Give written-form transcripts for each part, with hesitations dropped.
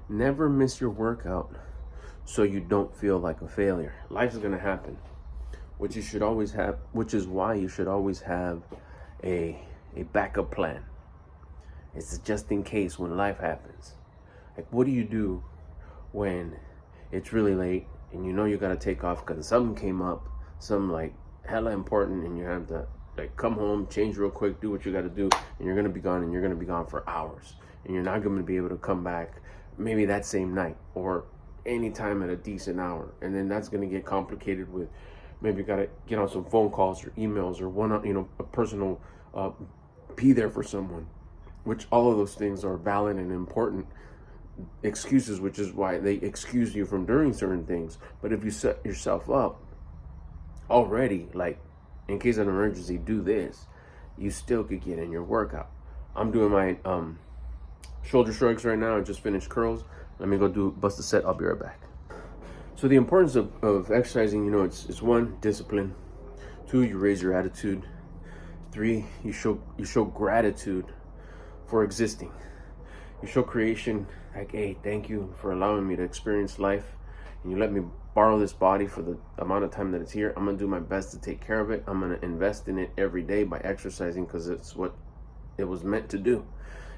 Never miss your workout so you don't feel like a failure. Life is going to happen, which is why you should always have a backup plan. It's just in case when life happens. Like, what do you do when it's really late and you know you got to take off because something came up, something like hella important, and you have to like come home, change real quick, do what you got to do, and you're going to be gone, and you're going to be gone for hours, and you're not going to be able to come back maybe that same night or any time at a decent hour. And then that's going to get complicated with maybe you got to get on some phone calls or emails or a personal be there for someone, which all of those things are valid and important excuses, which is why they excuse you from doing certain things. But if you set yourself up already, like in case of an emergency, do this, you still could get in your workout. I'm doing my shoulder shrugs right now. I just finished curls. Let me go bust a set. I'll be right back. So the importance of exercising, it's one, discipline. Two, you raise your attitude. Three, you show gratitude for existing. You show creation, like, hey, thank you for allowing me to experience life, and you let me borrow this body for the amount of time that it's here. I'm gonna do my best to take care of it. I'm gonna invest in it every day by exercising, because it's what it was meant to do.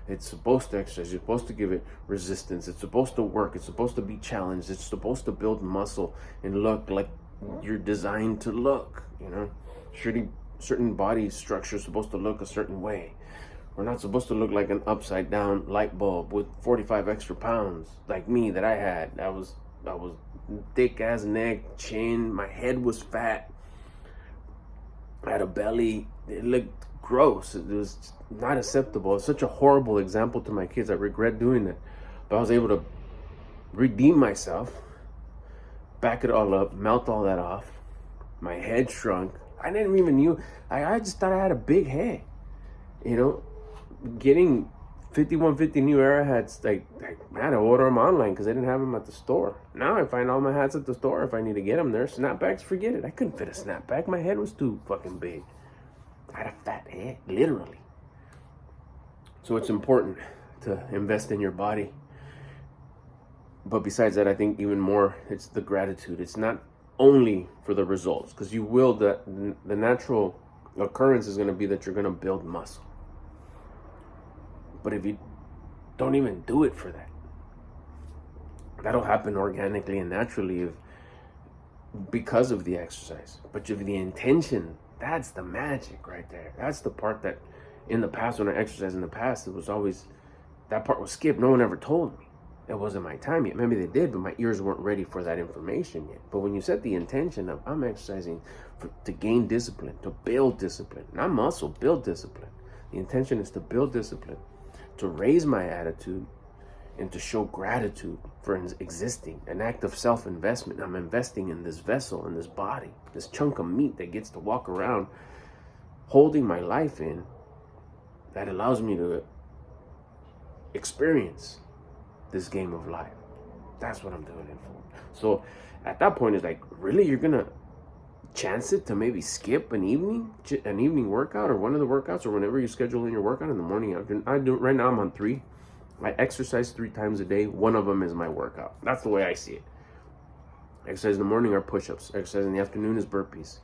It's supposed to exercise. You're supposed to give it resistance. It's supposed to work. It's supposed to be challenged. It's supposed to build muscle and look like you're designed to look. Certain body structure is supposed to look a certain way. We're not supposed to look like an upside down light bulb with 45 extra pounds like me that I had. I was thick as neck, chin, my head was fat. I had a belly. It looked gross. It was not acceptable. It's such a horrible example to my kids. I regret doing that. But I was able to redeem myself, back it all up, melt all that off. My head shrunk. I didn't even knew. I just thought I had a big head. Getting 5150 New Era hats, I had to order them online because I didn't have them at the store. Now I find all my hats at the store if I need to get them there. Snapbacks, forget it. I couldn't fit a snapback. My head was too fucking big. I had a fat head, literally. So it's important to invest in your body. But besides that, I think even more, it's the gratitude. It's not only for the results, because the natural occurrence is going to be that you're going to build muscle. But if you don't even do it for that, that'll happen organically and naturally because of the exercise. But if the intention, that's the magic right there. That's the part that in the past, when I exercised in the past, it was always, that part was skipped. No one ever told me. It wasn't my time yet. Maybe they did, but my ears weren't ready for that information yet. But when you set the intention of, I'm exercising to gain discipline, to build discipline, not muscle, build discipline. The intention is to build discipline, to raise my attitude, and to show gratitude for existing, an act of self-investment. I'm investing in this vessel, in this body, this chunk of meat that gets to walk around holding my life in, that allows me to experience this game of life. That's what I'm doing it for. So at that point, it's like, really, you're gonna chance it to maybe skip an evening workout, or one of the workouts, or whenever you schedule in your workout in the morning? Right now I'm on 3. I exercise 3 times a day. One of them is my workout. That's the way I see it. Exercise in the morning are push-ups. Exercise in the afternoon is burpees.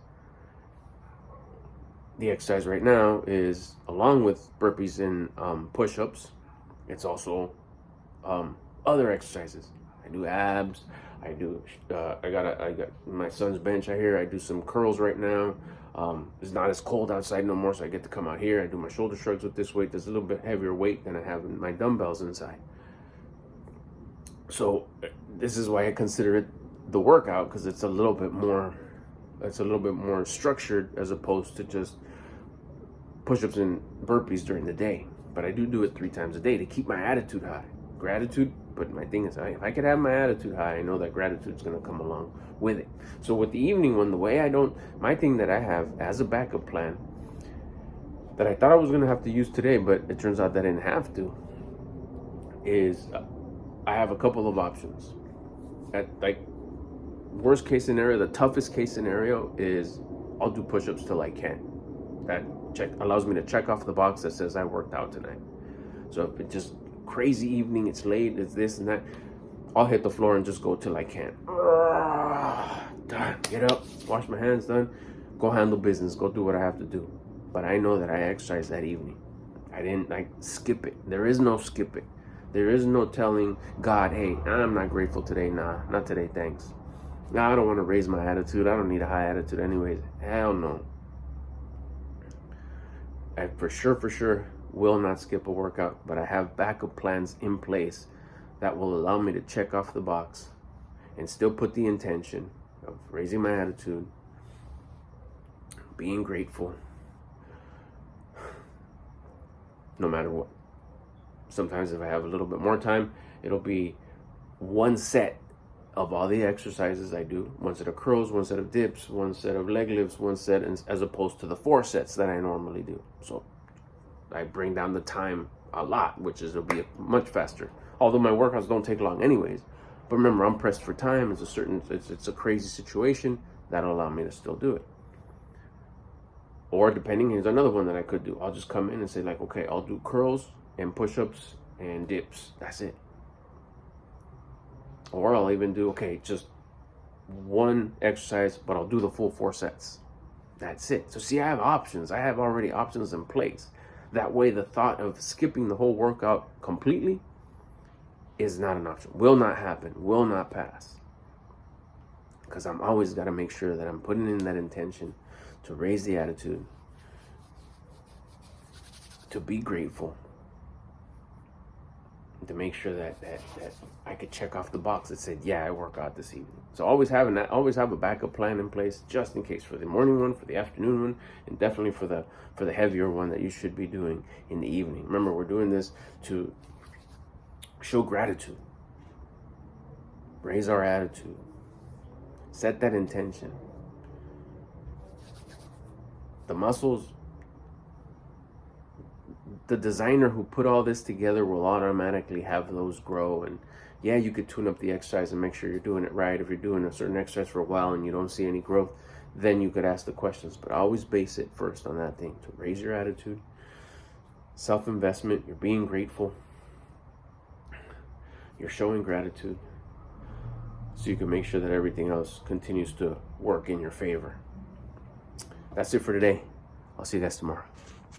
The exercise right now is, along with burpees and push-ups, it's also other exercises. I do abs. I got my son's bench out here. I do some curls right now. It's not as cold outside no more, so I get to come out here. I do my shoulder shrugs with this weight. There's a little bit heavier weight than I have in my dumbbells inside. So this is why I consider it the workout, because it's a little bit more structured as opposed to just push-ups and burpees during the day. But I do it 3 times a day to keep my attitude high. Gratitude, but my thing is, if I could have my attitude high, I know that gratitude is going to come along with it. So with the evening one, my thing that I have as a backup plan that I thought I was going to have to use today, but it turns out that I didn't have to, is I have a couple of options. At worst case scenario, the toughest case scenario is I'll do push-ups till I can. That allows me to check off the box that says I worked out tonight. So if it just crazy evening, it's late, it's this and that, I'll hit the floor and just go till I can't. Done. Get up, wash my hands, done. Go handle business, go do what I have to do. But I know that I exercised that evening. I didn't skip it. There is no skipping. There is no telling God, hey, I'm not grateful today. Nah, not today, thanks. Nah, I don't want to raise my attitude. I don't need a high attitude anyways. Hell no. I for sure will not skip a workout, but I have backup plans in place that will allow me to check off the box and still put the intention of raising my attitude, being grateful, no matter what. Sometimes if I have a little bit more time, it'll be one set of all the exercises I do. One set of curls, one set of dips, one set of leg lifts, one set, as opposed to the 4 sets that I normally do. So I bring down the time a lot, which is it'll be much faster. Although my workouts don't take long anyways. But remember, I'm pressed for time. It's a crazy situation. That'll allow me to still do it. Or depending, here's another one that I could do. I'll just come in and say like, okay, I'll do curls and push-ups and dips. That's it. Or I'll even do, okay, just one exercise, but I'll do the full 4 sets. That's it. So see, I have options. I have already options in place. That way the thought of skipping the whole workout completely is not an option. Will not happen. Will not pass. Because I'm always got to make sure that I'm putting in that intention to raise the attitude, to be grateful, to make sure that I could check off the box that said, yeah, I work out this evening. So always have a backup plan in place just in case, for the morning one, for the afternoon one, and definitely for the heavier one that you should be doing in the evening. Remember, we're doing this to show gratitude, raise our attitude, set that intention. The muscles, the designer who put all this together will automatically have those grow. And yeah, you could tune up the exercise and make sure you're doing it right. If you're doing a certain exercise for a while and you don't see any growth, then you could ask the questions. But always base it first on that thing, to raise your attitude, self-investment, you're being grateful, you're showing gratitude, so you can make sure that everything else continues to work in your favor. That's it for today. I'll see you guys tomorrow.